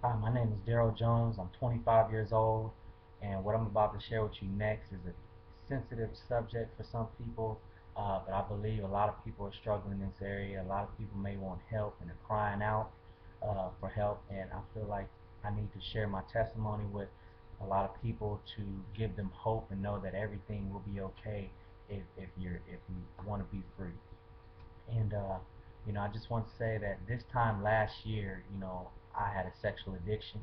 Hi, my name is Daryl Jones. I'm 25 years old, and what I'm about to share with you next is a sensitive subject for some people, but I believe a lot of people are struggling in this area. A lot of people may want help and are crying out for help, and I feel like I need to share my testimony with a lot of people to give them hope and know that everything will be okay if you want to be free. And I just want to say that this time last year, I had a sexual addiction,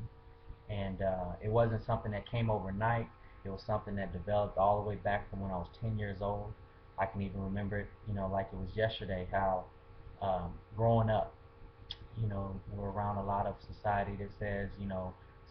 and it wasn't something that came overnight. It was something that developed all the way back from when I was 10 years old. I can even remember it, like it was yesterday. How growing up, we're around a lot of society that says,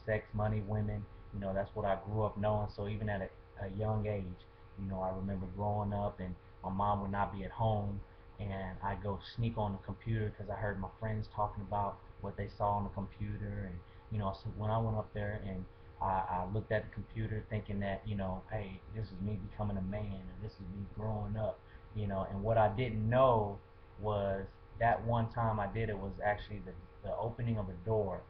sex, money, women. That's what I grew up knowing. So even at a young age, I remember growing up and my mom would not be at home, and I'd go sneak on the computer because I heard my friends talking about what they saw on the computer. And so when I went up there and I looked at the computer thinking that, hey, this is me becoming a man, or this is me growing up, and what I didn't know was that one time I did it was actually the opening of a door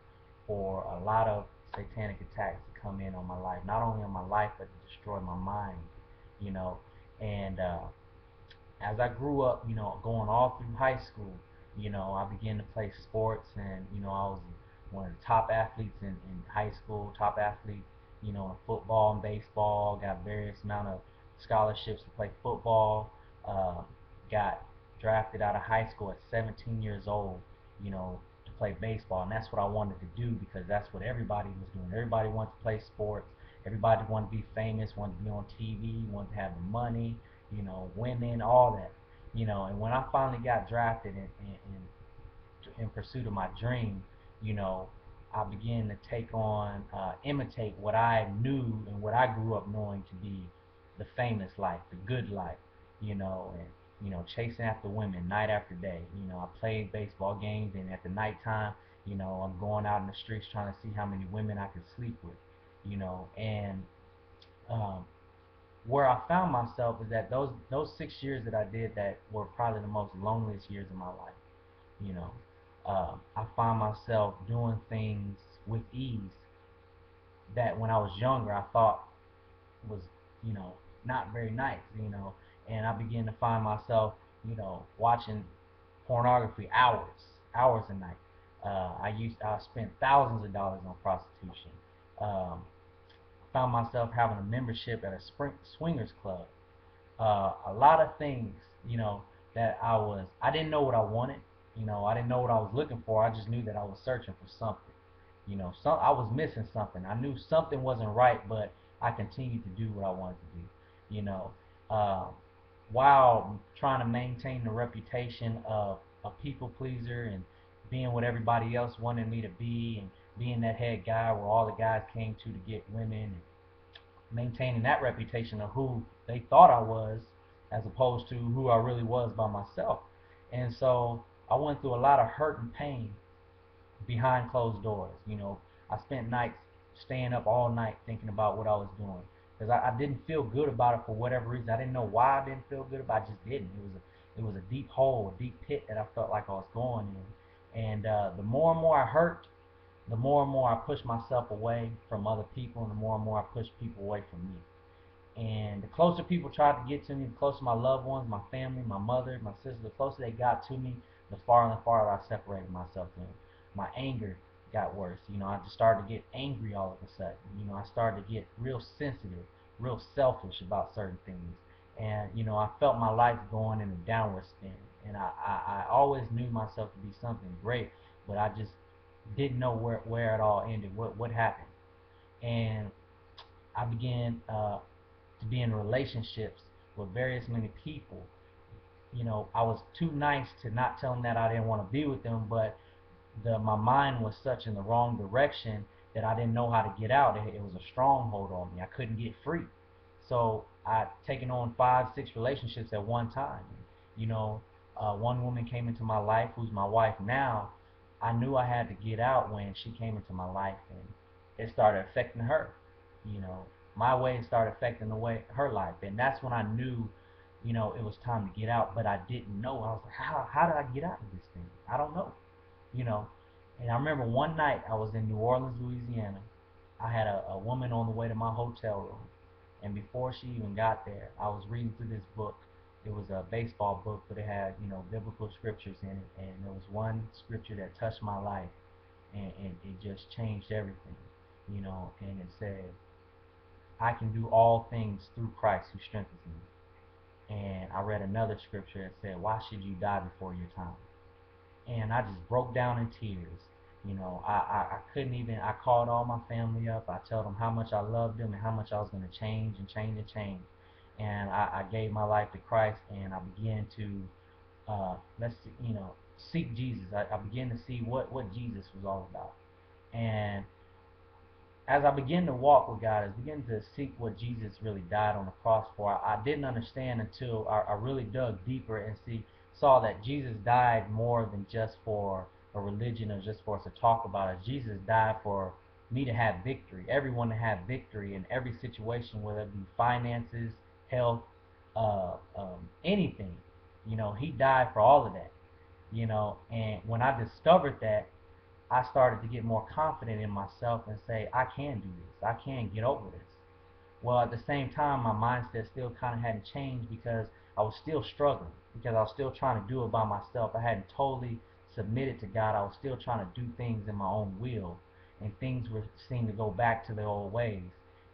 for a lot of satanic attacks to come in on my life. Not only on my life, but to destroy my mind, you know. And as I grew up, going all through high school, I began to play sports, and I was one of the top athletes in high school, top athlete, in football and baseball. Got various amount of scholarships to play football. Uh, got drafted out of high school at 17 years old, to play baseball, and that's what I wanted to do because that's what everybody was doing. Everybody wanted to play sports. Everybody wanted to be famous, wanted to be on TV, wanted to have the money, women, all that, And when I finally got drafted in pursuit of my dream, you know, I began to take on, imitate what I knew and what I grew up knowing to be the famous life, the good life, and chasing after women night after day. I played baseball games, and at the nighttime, I'm going out in the streets trying to see how many women I could sleep with, and um, where I found myself is that those 6 years that I did that were probably the most loneliest years of my life. You know, I found myself doing things with ease that when I was younger I thought was, you know, not very nice. And I began to find myself, watching pornography hours a night. I spent thousands of dollars on prostitution. Um, Found myself having a membership at a swingers club. A lot of things, that I didn't know what I wanted. I didn't know what I was looking for. I just knew that I was searching for something. I was missing something. I knew something wasn't right, but I continued to do what I wanted to do. You know, uh, while trying to maintain the reputation of a people pleaser and being what everybody else wanted me to be, and being that head guy where all the guys came to get women, and maintaining that reputation of who they thought I was as opposed to who I really was by myself. And so I went through a lot of hurt and pain behind closed doors. I spent nights staying up all night thinking about what I was doing because I didn't feel good about it for whatever reason. I didn't know why I didn't feel good about it. I just didn't. It was a deep hole, a deep pit that I felt like I was going in. And the more and more I hurt, the more and more I pushed myself away from other people, and the more I pushed people away from me. And the closer people tried to get to me, the closer my loved ones, my family, my mother, my sister, the closer they got to me, the farther and farther I separated myself from them. My anger got worse. I just started to get angry all of a sudden. I started to get real sensitive, real selfish about certain things. And, I felt my life going in a downward spin. And I always knew myself to be something great, but I just didn't know where it all ended, what happened. And I began to be in relationships with various many people. I was too nice to not tell them that I didn't want to be with them, but my mind was such in the wrong direction that I didn't know how to get out. It was a stronghold on me. I couldn't get free. So I taken on 5, 6 relationships at one time. You know, one woman came into my life who's my wife now. I knew I had to get out when she came into my life, and it started affecting her. You know, my way started affecting the way her life, and that's when I knew, it was time to get out. But I didn't know. I was like, how did I get out of this thing? I don't know. You know, And I remember one night I was in New Orleans, Louisiana. I had a woman on the way to my hotel room. And before she even got there, I was reading through this book. It was a baseball book, but it had, biblical scriptures in it. And there was one scripture that touched my life, and it just changed everything, and it said, I can do all things through Christ who strengthens me. And I read another scripture that said, why should you die before your time? And I just broke down in tears. I couldn't even, I called all my family up. I told them how much I loved them and how much I was going to change and change and change. And I gave my life to Christ, and I began to, let's see, seek Jesus. I began to see what Jesus was all about. And as I began to walk with God, as I began to seek what Jesus really died on the cross for, I didn't understand until I really dug deeper and saw that Jesus died more than just for a religion or just for us to talk about it. Jesus died for me to have victory, everyone to have victory in every situation, whether it be finances, health, anything. He died for all of that. And when I discovered that, I started to get more confident in myself and say, I can do this. I can get over this. Well, at the same time, my mindset still kind of hadn't changed because I was still struggling, because I was still trying to do it by myself. I hadn't totally submitted to God. I was still trying to do things in my own will, and things were seemed to go back to the old ways.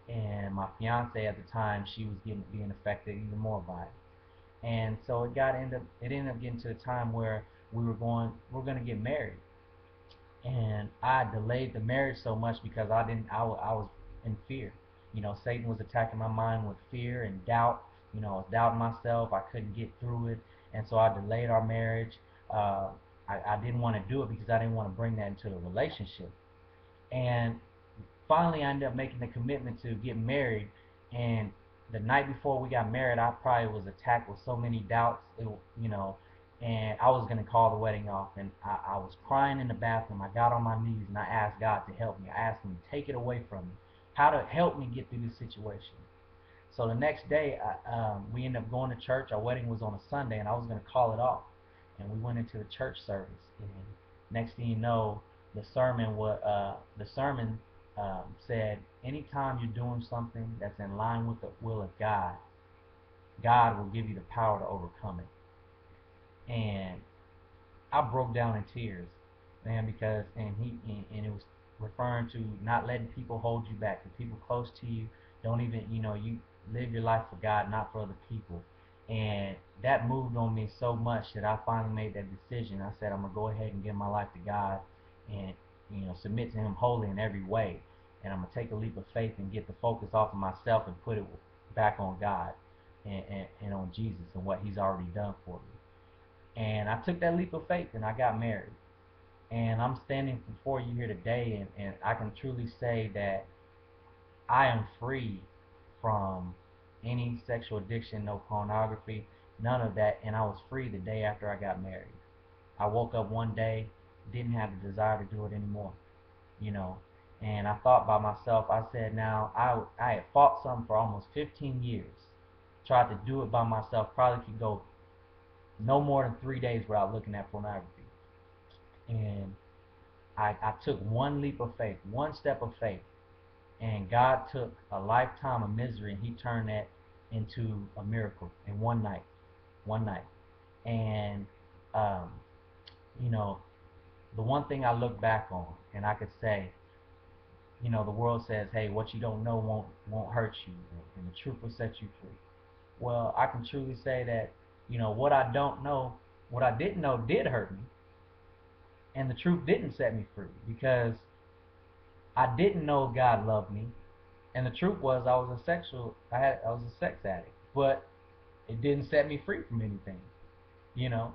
And my fiance at the time, she was being affected even more by it. And so it ended up getting to the time where we were going to get married, and I delayed the marriage so much because I was in fear. Satan was attacking my mind with fear and doubt. I was doubting myself. I couldn't get through it, and so I delayed our marriage. Uh, I didn't want to do it because I didn't want to bring that into the relationship. And finally, I ended up making the commitment to get married. And the night before we got married, I probably was attacked with so many doubts. And I was gonna call the wedding off. And I was crying in the bathroom. I got on my knees and I asked God to help me. I asked Him to take it away from me, how to help me get through this situation. So the next day, we ended up going to church. Our wedding was on a Sunday, and I was gonna call it off. And we went into the church service. And next thing you know, the sermon said, anytime you're doing something that's in line with the will of God, God will give you the power to overcome it. And I broke down in tears, man, because and it was referring to not letting people hold you back. The people close to you don't even, you live your life for God, not for other people. And that moved on me so much that I finally made that decision. I said I'm gonna go ahead and give my life to God, and submit to Him wholly in every way. And I'm gonna take a leap of faith and get the focus off of myself and put it back on God, and on Jesus and what He's already done for me. And I took that leap of faith and I got married. And I'm standing before you here today, and I can truly say that I am free from any sexual addiction, no pornography, none of that. And I was free the day after I got married. I woke up one day, didn't have the desire to do it anymore, you know. And I thought by myself, I said, now, I had fought something for almost 15 years, tried to do it by myself, probably could go no more than 3 days without looking at pornography. And I took one leap of faith, one step of faith, and God took a lifetime of misery and He turned that into a miracle in one night. One night. And, um, you know, the one thing I look back on, and I could say, the world says, hey, what you don't know won't hurt you, and the truth will set you free. Well, I can truly say that, what I don't know, what I didn't know did hurt me, and the truth didn't set me free because I didn't know God loved me, and the truth was I was a sex addict, but it didn't set me free from anything, you know.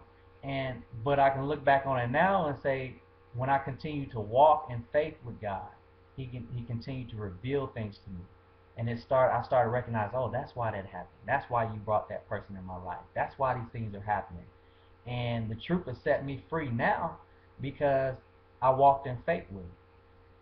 But I can look back on it now and say, when I continue to walk in faith with God, He continued to reveal things to me, and I started recognizing, oh, that's why that happened. That's why you brought that person in my life. That's why these things are happening. And the truth has set me free now because I walked in faith with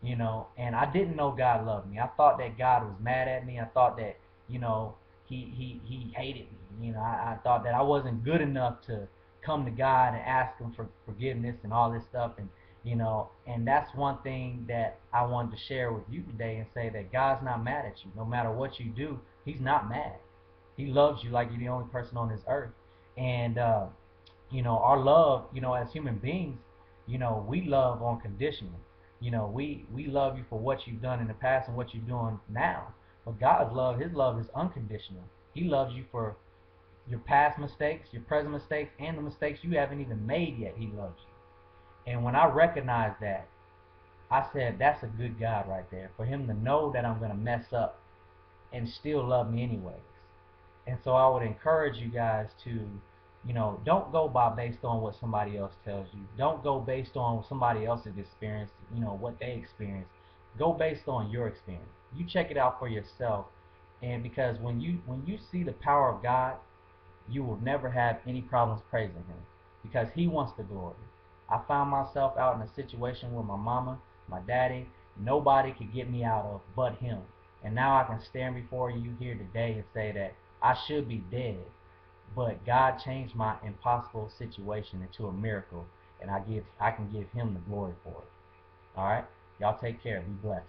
it, and I didn't know God loved me. I thought that God was mad at me. I thought that, he hated me. I thought that I wasn't good enough to come to God and ask Him for forgiveness and all this stuff. And, And that's one thing that I wanted to share with you today and say that God's not mad at you. No matter what you do, He's not mad. He loves you like you're the only person on this earth. And our love, as human beings, we love unconditional. We love you for what you've done in the past and what you're doing now. But God's love, His love is unconditional. He loves you for your past mistakes, your present mistakes, and the mistakes you haven't even made yet. He loves you. And when I recognized that, I said, that's a good God right there. For Him to know that I'm going to mess up and still love me anyways. And so I would encourage you guys to, don't go by based on what somebody else tells you. Don't go based on somebody else's experience, what they experienced. Go based on your experience. You check it out for yourself. And because when you see the power of God, you will never have any problems praising Him because He wants the glory. I found myself out in a situation with my mama, my daddy, nobody could get me out of but Him. And now I can stand before you here today and say that I should be dead, but God changed my impossible situation into a miracle, and I can give Him the glory for it. All right, y'all take care. Be blessed.